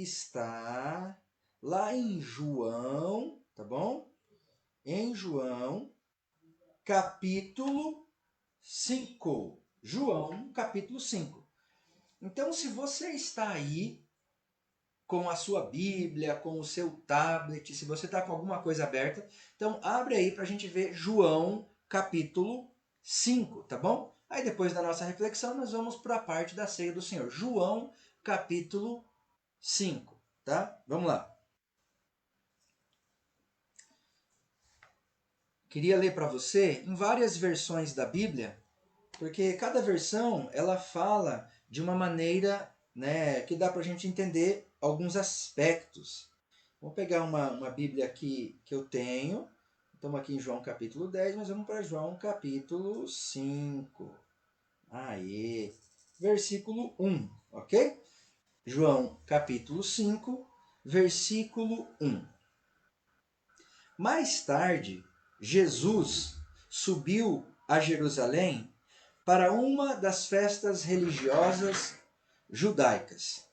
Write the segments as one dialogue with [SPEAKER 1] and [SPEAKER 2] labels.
[SPEAKER 1] está lá em João, tá bom? Em João, capítulo 5. João, capítulo 5. Então, se você está aí com a sua Bíblia, com o seu tablet, se você está com alguma coisa aberta, então abre aí para a gente ver João, capítulo 5, tá bom? Aí depois da nossa reflexão, nós vamos para a parte da ceia do Senhor. João, capítulo 5, tá? Vamos lá. Queria ler para você em várias versões da Bíblia, porque cada versão ela fala de uma maneira, né, que dá para a gente entender alguns aspectos. Vamos pegar uma Bíblia aqui que eu tenho. Estamos aqui em João capítulo 10, mas vamos para João capítulo 5. Aí, versículo 1, ok? João capítulo 5, versículo 1. Mais tarde, Jesus subiu a Jerusalém para uma das festas religiosas judaicas.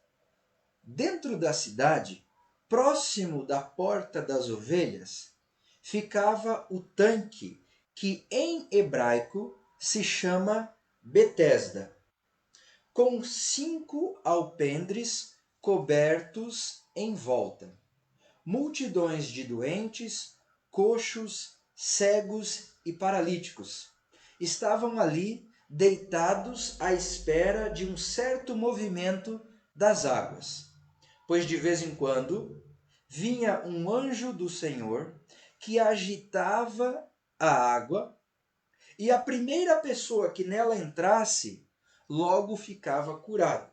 [SPEAKER 1] Dentro da cidade, próximo da Porta das Ovelhas, ficava o tanque que em hebraico se chama Betesda, com 5 alpendres cobertos em volta. Multidões de doentes, coxos, cegos e paralíticos estavam ali deitados à espera de um certo movimento das águas, pois de vez em quando vinha um anjo do Senhor que agitava a água, e a primeira pessoa que nela entrasse logo ficava curado.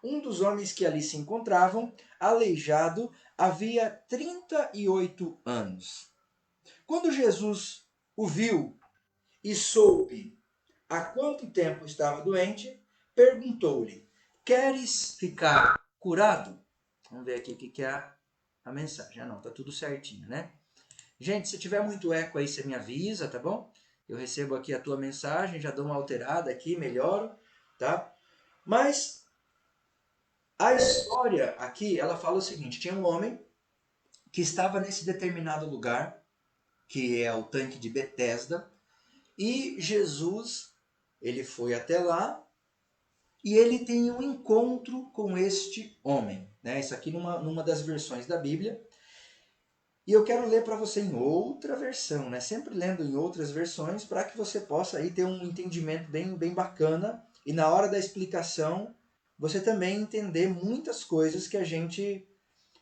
[SPEAKER 1] Um dos homens que ali se encontravam, aleijado, havia 38 anos. Quando Jesus o viu e soube há quanto tempo estava doente, perguntou-lhe: Queres ficar curado? Vamos ver aqui o que é a mensagem. Ah, não, tá tudo certinho, né? Gente, se tiver muito eco aí, você me avisa, tá bom? Eu recebo aqui a tua mensagem, já dou uma alterada aqui, melhoro, tá? Mas a história aqui, ela fala o seguinte: tinha um homem que estava nesse determinado lugar, que é o tanque de Betesda, e Jesus, ele foi até lá e ele tem um encontro com este homem. Né? Isso aqui numa das versões da Bíblia. E eu quero ler para você em outra versão, né? Sempre lendo em outras versões, para que você possa aí ter um entendimento bem bacana. E na hora da explicação, você também entender muitas coisas que a gente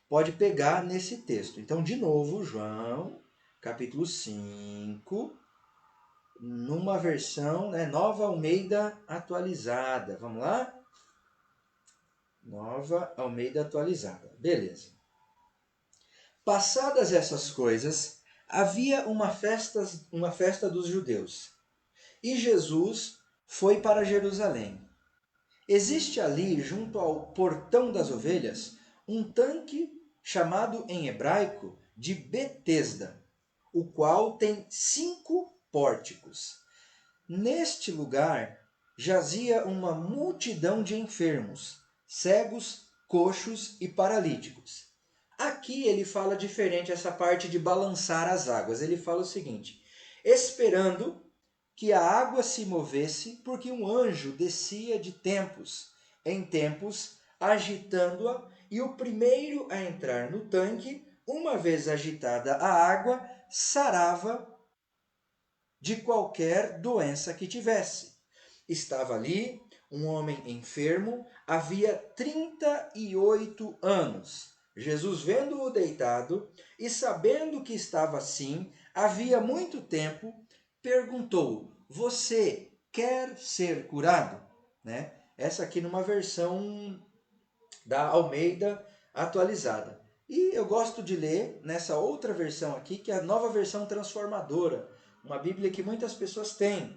[SPEAKER 1] pode pegar nesse texto. Então, de novo, João, capítulo 5, numa versão, né, Nova Almeida Atualizada. Vamos lá? Nova Almeida Atualizada. Beleza. Passadas essas coisas, havia uma festa dos judeus. E Jesus foi para Jerusalém. Existe ali, junto ao portão das ovelhas, um tanque chamado em hebraico de Betesda, o qual tem 5 pórticos. Neste lugar jazia uma multidão de enfermos, cegos, coxos e paralíticos. Aqui ele fala diferente essa parte de balançar as águas. Ele fala o seguinte: esperando que a água se movesse, porque um anjo descia de tempos em tempos, agitando-a, e o primeiro a entrar no tanque, uma vez agitada a água, sarava de qualquer doença que tivesse. Estava ali um homem enfermo, havia 38 anos. Jesus, vendo-o deitado e sabendo que estava assim, havia muito tempo, perguntou: Você quer ser curado? Né? Essa aqui numa versão da Almeida atualizada. E eu gosto de ler nessa outra versão aqui, que é a Nova Versão Transformadora, uma Bíblia que muitas pessoas têm.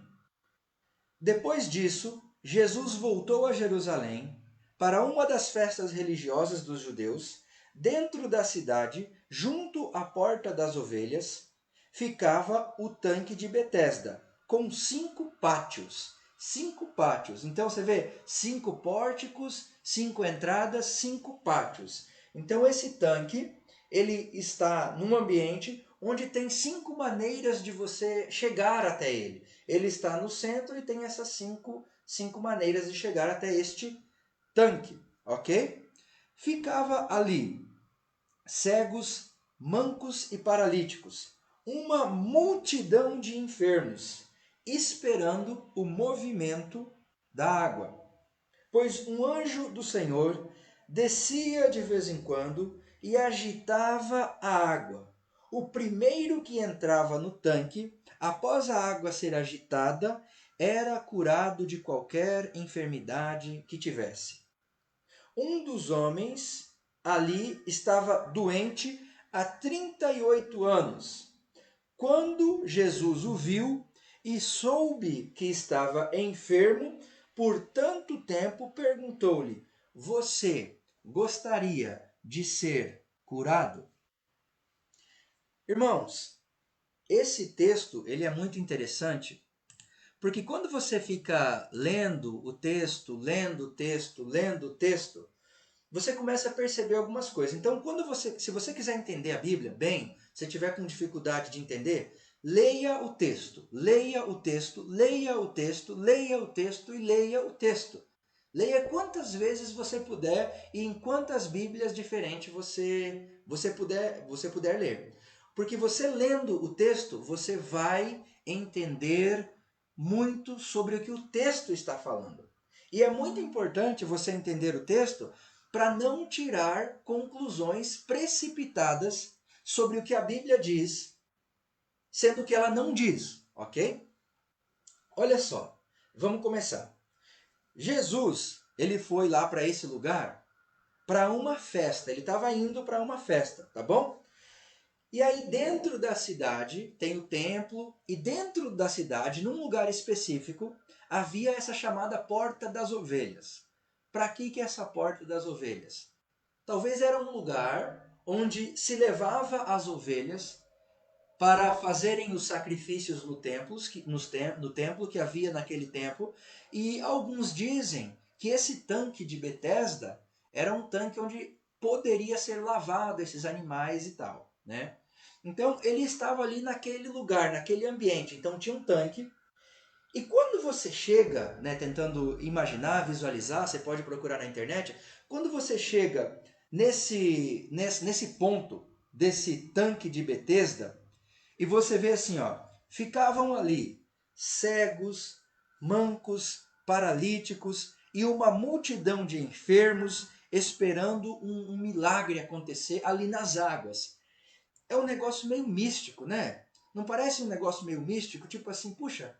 [SPEAKER 1] Depois disso, Jesus voltou a Jerusalém para uma das festas religiosas dos judeus. Dentro da cidade, junto à Porta das Ovelhas, ficava o tanque de Betesda, com 5 pátios. 5 pátios. Então você vê 5 pórticos 5 entradas, 5 pátios. Então esse tanque, ele está num ambiente onde tem 5 maneiras de você chegar até ele. Ele está no centro e tem essas cinco maneiras de chegar até este tanque, ok? Ficava ali cegos, mancos e paralíticos, uma multidão de enfermos, esperando o movimento da água. Pois um anjo do Senhor descia de vez em quando e agitava a água. O primeiro que entrava no tanque, após a água ser agitada, era curado de qualquer enfermidade que tivesse. Um dos homens ali estava doente há 38 anos. Quando Jesus o viu e soube que estava enfermo por tanto tempo, perguntou-lhe: Você gostaria de ser curado? Irmãos, esse texto ele é muito interessante, porque quando você fica lendo o texto, você começa a perceber algumas coisas. Então, se você quiser entender a Bíblia bem, se tiver com dificuldade de entender, leia o texto, leia o texto, leia o texto, leia o texto e leia o texto. Leia quantas vezes você puder e em quantas Bíblias diferentes você puder ler. Porque você lendo o texto, você vai entender muito sobre o que o texto está falando. E é muito importante você entender o texto para não tirar conclusões precipitadas sobre o que a Bíblia diz, sendo que ela não diz, ok? Olha só, vamos começar. Jesus, ele foi lá para esse lugar para uma festa, ele estava indo para uma festa, tá bom? E aí dentro da cidade tem o templo e dentro da cidade, num lugar específico, havia essa chamada Porta das Ovelhas. Para que é essa Porta das Ovelhas? Talvez era um lugar onde se levava as ovelhas para fazerem os sacrifícios no templo que havia naquele tempo. E alguns dizem que esse tanque de Betesda era um tanque onde poderia ser lavado esses animais e tal, né? Então ele estava ali naquele lugar, naquele ambiente. Então tinha um tanque. E quando você chega, né, tentando imaginar, visualizar, você pode procurar na internet, quando você chega nesse ponto desse tanque de Betesda, e você vê assim, ó, ficavam ali cegos, mancos, paralíticos e uma multidão de enfermos esperando um milagre acontecer ali nas águas. É um negócio meio místico, né? Não parece um negócio meio místico? Tipo assim, puxa,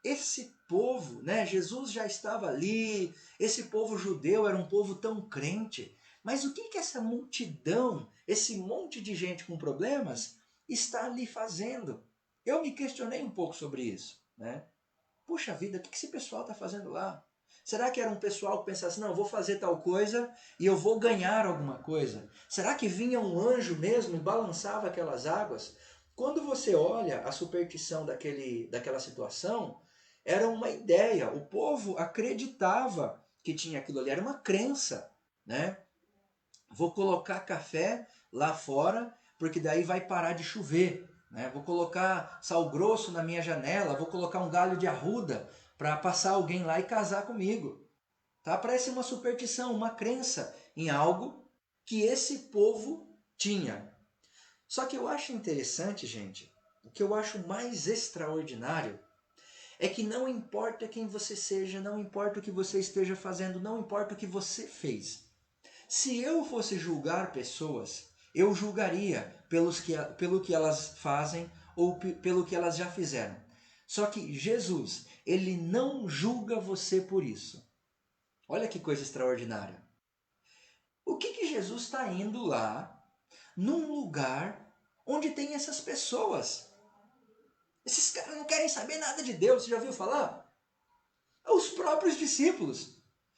[SPEAKER 1] esse povo, né? Jesus já estava ali, esse povo judeu era um povo tão crente, mas o que essa multidão, esse monte de gente com problemas, está ali fazendo? Eu me questionei um pouco sobre isso, né? Puxa vida, o que esse pessoal está fazendo lá? Será que era um pessoal que pensasse, não, eu vou fazer tal coisa e eu vou ganhar alguma coisa? Será que vinha um anjo mesmo e balançava aquelas águas? Quando você olha a superstição daquela situação, era uma ideia. O povo acreditava que tinha aquilo ali, era uma crença, né? Vou colocar café lá fora, porque daí vai parar de chover. Né? Vou colocar sal grosso na minha janela, vou colocar um galho de arruda para passar alguém lá e casar comigo. Tá? Parece uma superstição, uma crença em algo que esse povo tinha. Só que eu acho interessante, gente, o que eu acho mais extraordinário é que não importa quem você seja, não importa o que você esteja fazendo, não importa o que você fez. Se eu fosse julgar pessoas, eu julgaria pelo que elas fazem ou pelo que elas já fizeram. Só que Jesus, ele não julga você por isso. Olha que coisa extraordinária. O que Jesus está indo lá, num lugar onde tem essas pessoas? Esses caras não querem saber nada de Deus, você já ouviu falar? Os próprios discípulos.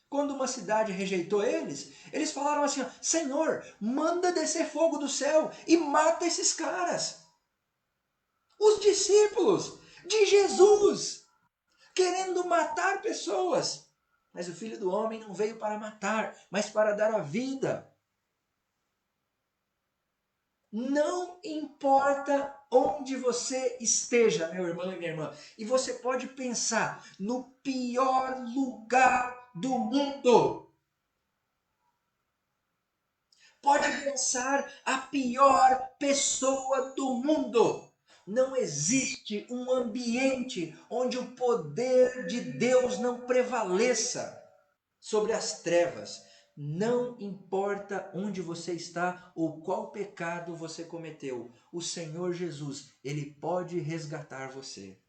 [SPEAKER 1] Quando uma cidade rejeitou eles, eles falaram assim, Senhor, manda descer fogo do céu e mata esses caras. Os discípulos de Jesus, querendo matar pessoas. Mas o Filho do Homem não veio para matar, mas para dar a vida. Não importa onde você esteja, meu irmão e minha irmã, e você pode pensar no pior lugar do mundo. Pode pensar a pior pessoa do mundo. Não existe um ambiente onde o poder de Deus não prevaleça sobre as trevas. Não importa onde você está ou qual pecado você cometeu, o Senhor Jesus, Ele pode resgatar você.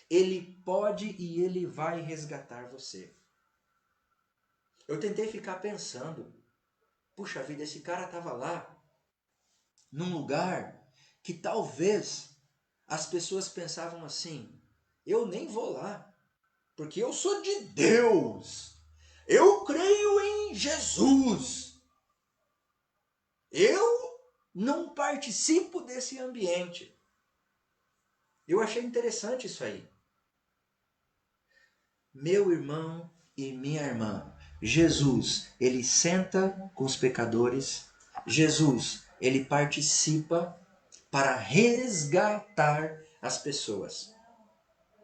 [SPEAKER 1] Ele pode e Ele vai resgatar você. Eu tentei ficar pensando, puxa vida, esse cara estava lá, num lugar que talvez as pessoas pensavam assim, eu nem vou lá, porque eu sou de Deus. Eu creio em Jesus. Eu não participo desse ambiente. Eu achei interessante isso aí. Meu irmão e minha irmã, Jesus, ele senta com os pecadores. Jesus, ele participa para resgatar as pessoas.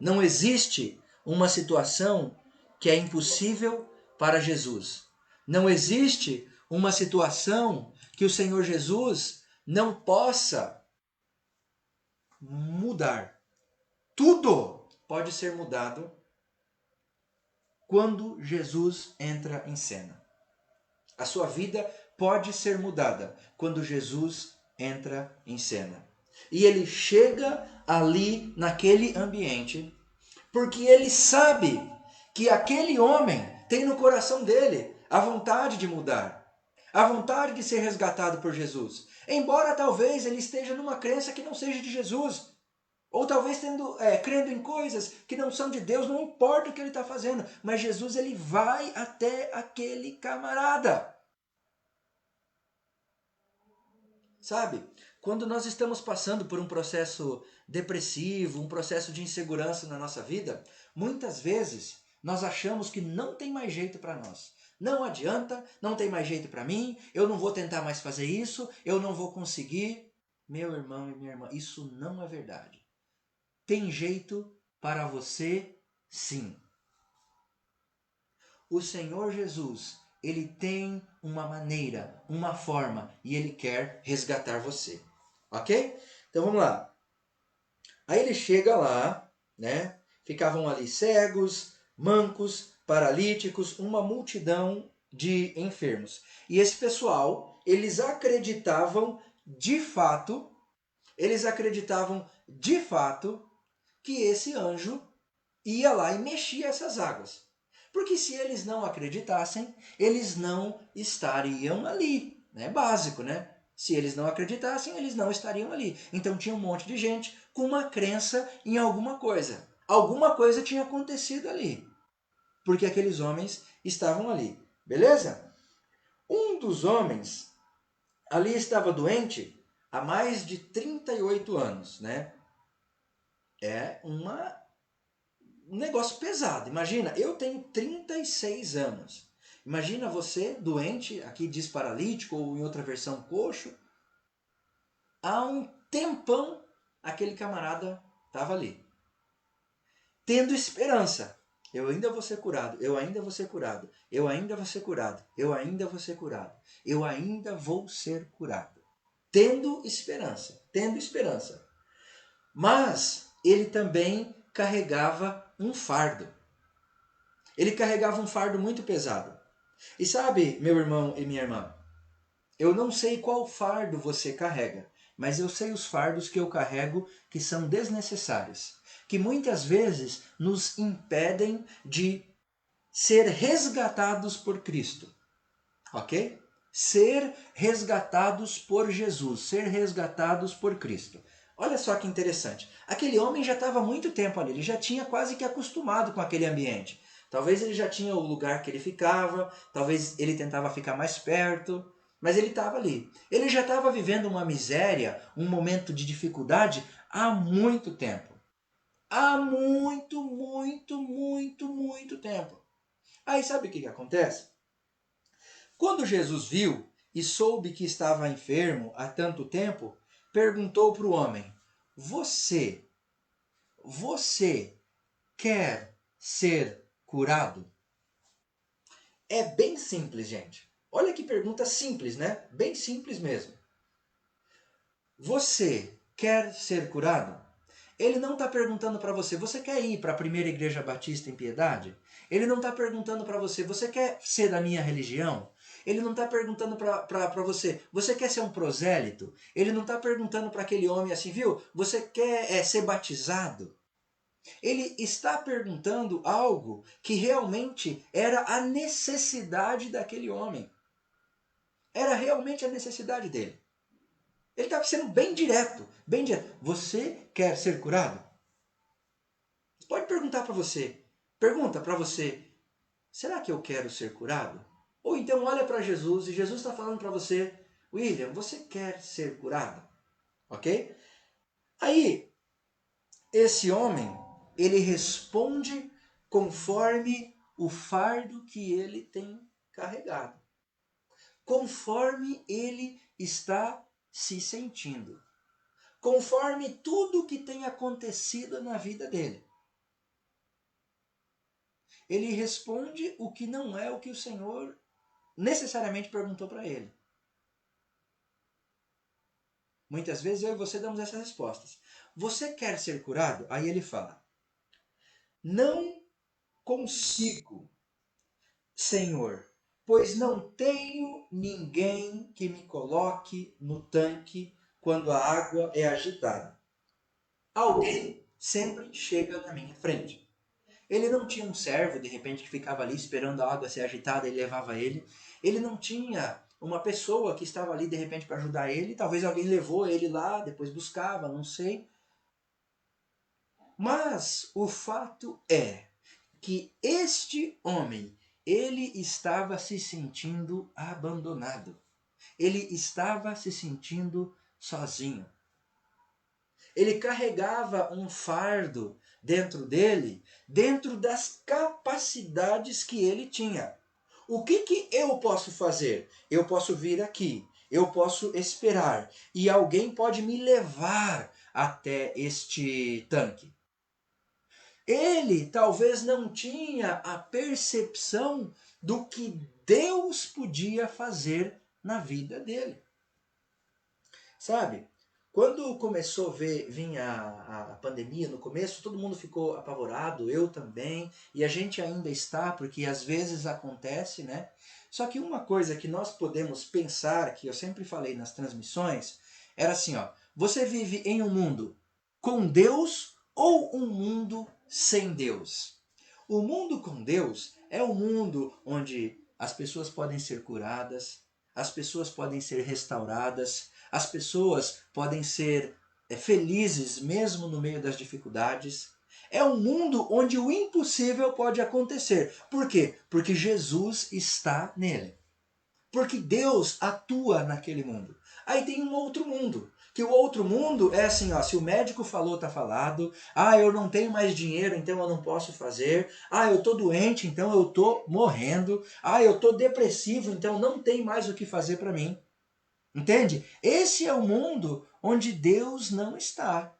[SPEAKER 1] Não existe uma situação que é impossível para Jesus. Não existe uma situação que o Senhor Jesus não possa mudar. Tudo pode ser mudado quando Jesus entra em cena. A sua vida pode ser mudada quando Jesus entra em cena. E ele chega ali naquele ambiente porque ele sabe que aquele homem tem no coração dele a vontade de mudar, a vontade de ser resgatado por Jesus. Embora talvez ele esteja numa crença que não seja de Jesus, ou talvez crendo em coisas que não são de Deus, não importa o que ele está fazendo, mas Jesus ele vai até aquele camarada. Sabe? Quando nós estamos passando por um processo depressivo, um processo de insegurança na nossa vida, muitas vezes nós achamos que não tem mais jeito para nós. Não adianta, não tem mais jeito para mim, eu não vou tentar mais fazer isso, eu não vou conseguir. Meu irmão e minha irmã, isso não é verdade. Tem jeito para você, sim. O Senhor Jesus, ele tem uma maneira, uma forma, e ele quer resgatar você. Ok? Então vamos lá. Aí ele chega lá, né? Ficavam ali cegos, mancos, paralíticos, uma multidão de enfermos. E esse pessoal, eles acreditavam de fato que esse anjo ia lá e mexia essas águas. Porque se eles não acreditassem, eles não estariam ali. É básico, né? Se eles não acreditassem, eles não estariam ali. Então tinha um monte de gente com uma crença em alguma coisa. Alguma coisa tinha acontecido ali. Porque aqueles homens estavam ali. Beleza? Um dos homens ali estava doente há mais de 38 anos, né? É um negócio pesado. Imagina, eu tenho 36 anos. Imagina você doente, aqui diz paralítico ou em outra versão coxo. Há um tempão aquele camarada estava ali. Tendo esperança. Eu ainda vou ser curado, eu ainda vou ser curado, eu ainda vou ser curado, eu ainda vou ser curado, eu ainda vou ser curado. Tendo esperança, tendo esperança. Mas ele também carregava um fardo. Ele carregava um fardo muito pesado. E sabe, meu irmão e minha irmã, eu não sei qual fardo você carrega, mas eu sei os fardos que eu carrego que são desnecessários, que muitas vezes nos impedem de ser resgatados por Cristo. Ok? Ser resgatados por Jesus, ser resgatados por Cristo. Olha só que interessante. Aquele homem já estava há muito tempo ali, ele já tinha quase que acostumado com aquele ambiente. Talvez ele já tinha o lugar que ele ficava, talvez ele tentava ficar mais perto, mas ele estava ali. Ele já estava vivendo uma miséria, um momento de dificuldade há muito tempo. Há muito, muito, muito, muito tempo. Aí sabe o que acontece? Quando Jesus viu e soube que estava enfermo há tanto tempo, perguntou para o homem: você quer ser curado? É bem simples, gente. Olha que pergunta simples, né? Bem simples mesmo. Você quer ser curado? Ele não está perguntando para você: você quer ir para a primeira igreja batista em Piedade? Ele não está perguntando para você: você quer ser da minha religião? Ele não está perguntando para você: você quer ser um prosélito? Ele não está perguntando para aquele homem assim: viu, você quer ser batizado? Ele está perguntando algo que realmente era a necessidade daquele homem. Era realmente a necessidade dele. Ele estava sendo bem direto, bem direto. Você quer ser curado? Você pode perguntar para você. Pergunta para você: será que eu quero ser curado? Ou então olha para Jesus e Jesus está falando para você: William, você quer ser curado? Ok? Aí, esse homem, ele responde conforme o fardo que ele tem carregado. Conforme ele está se sentindo. Conforme tudo que tem acontecido na vida dele. Ele responde o que não é o que o Senhor necessariamente perguntou para ele. Muitas vezes eu e você damos essas respostas. Você quer ser curado? Aí ele fala: não consigo, Senhor, pois não tenho ninguém que me coloque no tanque quando a água é agitada. Alguém sempre chega na minha frente. Ele não tinha um servo, de repente, que ficava ali esperando a água ser agitada e levava ele. Ele não tinha uma pessoa que estava ali, de repente, para ajudar ele. Talvez alguém levou ele lá, depois buscava, não sei. Mas o fato é que este homem, ele estava se sentindo abandonado. Ele estava se sentindo sozinho. Ele carregava um fardo dentro dele, dentro das capacidades que ele tinha. O que eu posso fazer? Eu posso vir aqui, eu posso esperar, e alguém pode me levar até este tanque. Ele talvez não tinha a percepção do que Deus podia fazer na vida dele. Sabe? Quando começou a vir a pandemia, no começo todo mundo ficou apavorado, eu também, e a gente ainda está, porque às vezes acontece, né? Só que uma coisa que nós podemos pensar, que eu sempre falei nas transmissões, era assim, ó: você vive em um mundo com Deus ou um mundo sem Deus? O mundo com Deus é um mundo onde as pessoas podem ser curadas, as pessoas podem ser restauradas, as pessoas podem ser felizes mesmo no meio das dificuldades. É um mundo onde o impossível pode acontecer. Por quê? Porque Jesus está nele. Porque Deus atua naquele mundo. Aí tem um outro mundo. Que o outro mundo é assim, ó: se o médico falou, tá falado. Ah, eu não tenho mais dinheiro, então eu não posso fazer. Ah, eu tô doente, então eu tô morrendo. Ah, eu tô depressivo, então não tem mais o que fazer para mim. Entende? Esse é o mundo onde Deus não está.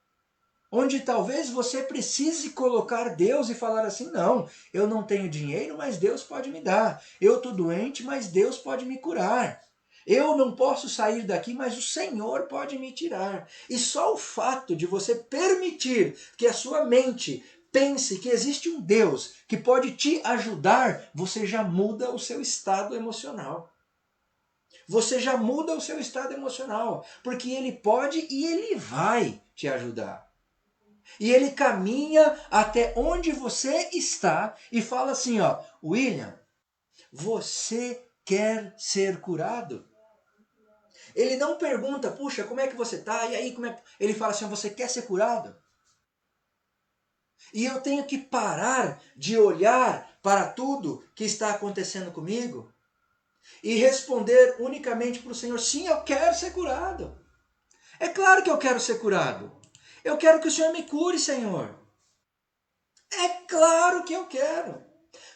[SPEAKER 1] Onde talvez você precise colocar Deus e falar assim: não, eu não tenho dinheiro, mas Deus pode me dar. Eu estou doente, mas Deus pode me curar. Eu não posso sair daqui, mas o Senhor pode me tirar. E só o fato de você permitir que a sua mente pense que existe um Deus que pode te ajudar, você já muda o seu estado emocional. Você já muda o seu estado emocional, porque ele pode e ele vai te ajudar. E ele caminha até onde você está e fala assim, ó: William, você quer ser curado? Ele não pergunta: puxa, como é que você está? E aí, como é? Ele fala assim: você quer ser curado? E eu tenho que parar de olhar para tudo que está acontecendo comigo e responder unicamente para o Senhor: sim, eu quero ser curado. É claro que eu quero ser curado. Eu quero que o Senhor me cure, Senhor. É claro que eu quero.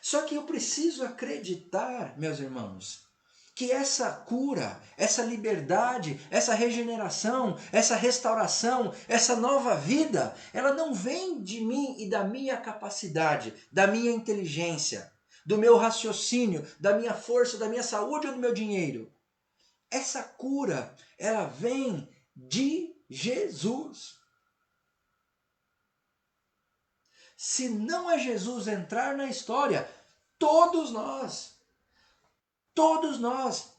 [SPEAKER 1] Só que eu preciso acreditar, meus irmãos, que essa cura, essa liberdade, essa regeneração, essa restauração, essa nova vida, ela não vem de mim e da minha capacidade, da minha inteligência, do meu raciocínio, da minha força, da minha saúde ou do meu dinheiro. Essa cura, ela vem de Jesus. Se não é Jesus entrar na história, todos nós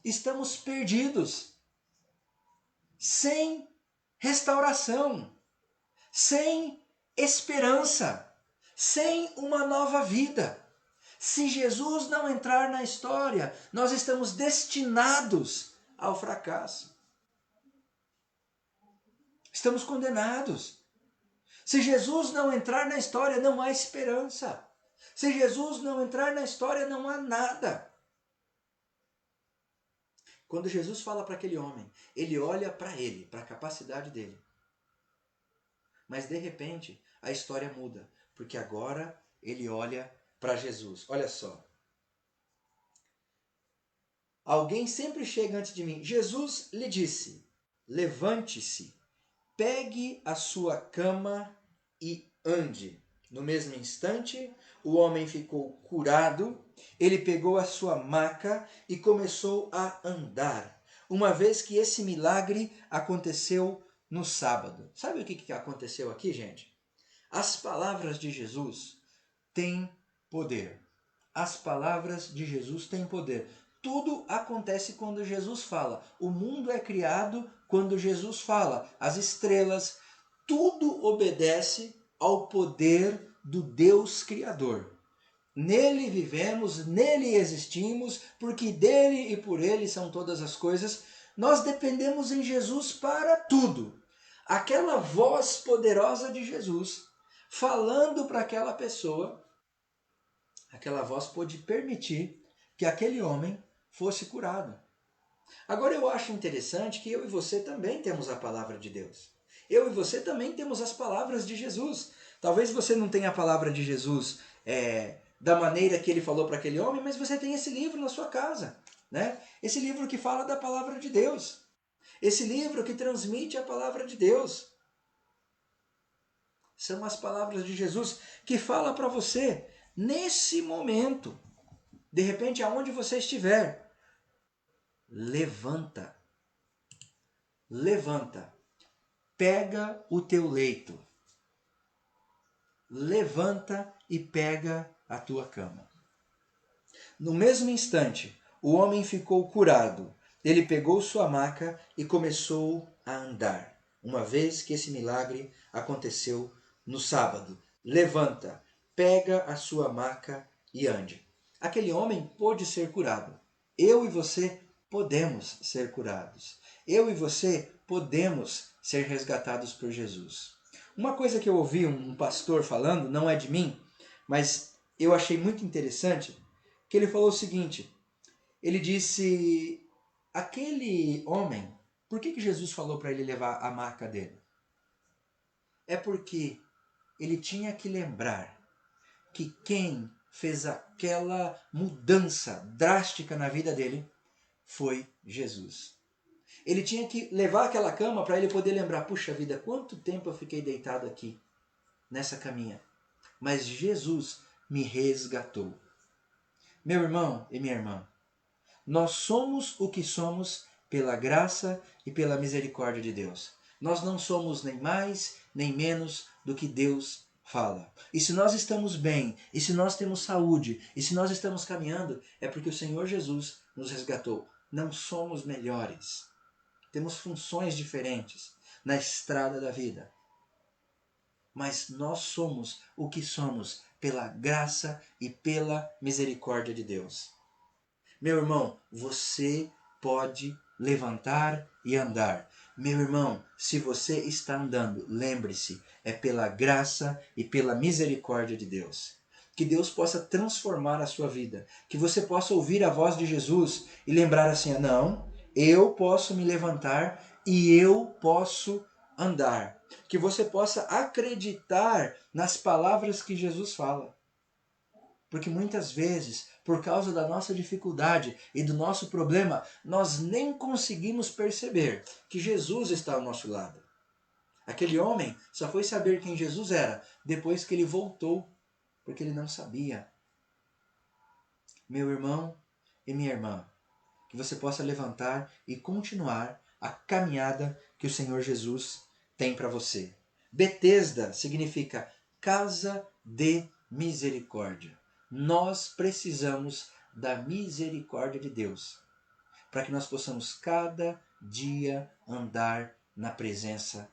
[SPEAKER 1] estamos perdidos, sem restauração, sem esperança, sem uma nova vida. Se Jesus não entrar na história, nós estamos destinados ao fracasso. Estamos condenados. Se Jesus não entrar na história, não há esperança. Se Jesus não entrar na história, não há nada. Quando Jesus fala para aquele homem, ele olha para ele, para a capacidade dele. Mas de repente, a história muda, porque agora ele olha para Jesus. Olha só. Alguém sempre chega antes de mim. Jesus lhe disse: levante-se, pegue a sua cama e ande. No mesmo instante, o homem ficou curado, ele pegou a sua maca e começou a andar, uma vez que esse milagre aconteceu no sábado. Sabe o que aconteceu aqui, gente? As palavras de Jesus têm poder. As palavras de Jesus têm poder. Tudo acontece quando Jesus fala. O mundo é criado quando Jesus fala. As estrelas, tudo obedece ao poder do Deus Criador. Nele vivemos, nele existimos, porque dele e por ele são todas as coisas. Nós dependemos em Jesus para tudo. Aquela voz poderosa de Jesus falando para aquela pessoa, aquela voz pôde permitir que aquele homem fosse curado. Agora eu acho interessante que eu e você também temos a palavra de Deus. Eu e você também temos as palavras de Jesus. Talvez você não tenha a palavra de Jesus da maneira que ele falou para aquele homem, mas você tem esse livro na sua casa, né? Esse livro que fala da palavra de Deus. Esse livro que transmite a palavra de Deus. São as palavras de Jesus que fala para você nesse momento. De repente, aonde você estiver, levanta. Levanta. Pega o teu leito. Levanta e pega a tua cama. No mesmo instante, o homem ficou curado. Ele pegou sua maca e começou a andar, uma vez que esse milagre aconteceu no sábado. Levanta, pega a sua maca e ande. Aquele homem pôde ser curado. Eu e você podemos ser curados. Eu e você podemos ser resgatados por Jesus. Uma coisa que eu ouvi um pastor falando, não é de mim, mas eu achei muito interessante, que ele falou o seguinte, ele disse, aquele homem, por que Jesus falou para ele levar a maca dele? É porque ele tinha que lembrar que quem fez aquela mudança drástica na vida dele foi Jesus. Ele tinha que levar aquela cama para ele poder lembrar, puxa vida, quanto tempo eu fiquei deitado aqui, nessa caminha. Mas Jesus me resgatou. Meu irmão e minha irmã, nós somos o que somos pela graça e pela misericórdia de Deus. Nós não somos nem mais nem menos do que Deus fala. E se nós estamos bem, e se nós temos saúde, e se nós estamos caminhando, é porque o Senhor Jesus nos resgatou. Não somos melhores. Temos funções diferentes na estrada da vida. Mas nós somos o que somos pela graça e pela misericórdia de Deus. Meu irmão, você pode levantar e andar. Meu irmão, se você está andando, lembre-se, é pela graça e pela misericórdia de Deus. Que Deus possa transformar a sua vida. Que você possa ouvir a voz de Jesus e lembrar assim, não, eu posso me levantar e eu posso andar. que você possa acreditar nas palavras que Jesus fala. Porque muitas vezes, por causa da nossa dificuldade e do nosso problema, nós nem conseguimos perceber que Jesus está ao nosso lado. Aquele homem só foi saber quem Jesus era depois que ele voltou, porque ele não sabia. Meu irmão e minha irmã, que você possa levantar e continuar a caminhada que o Senhor Jesus tem para você. Betesda significa casa de misericórdia. Nós precisamos da misericórdia de Deus para que nós possamos cada dia andar na presença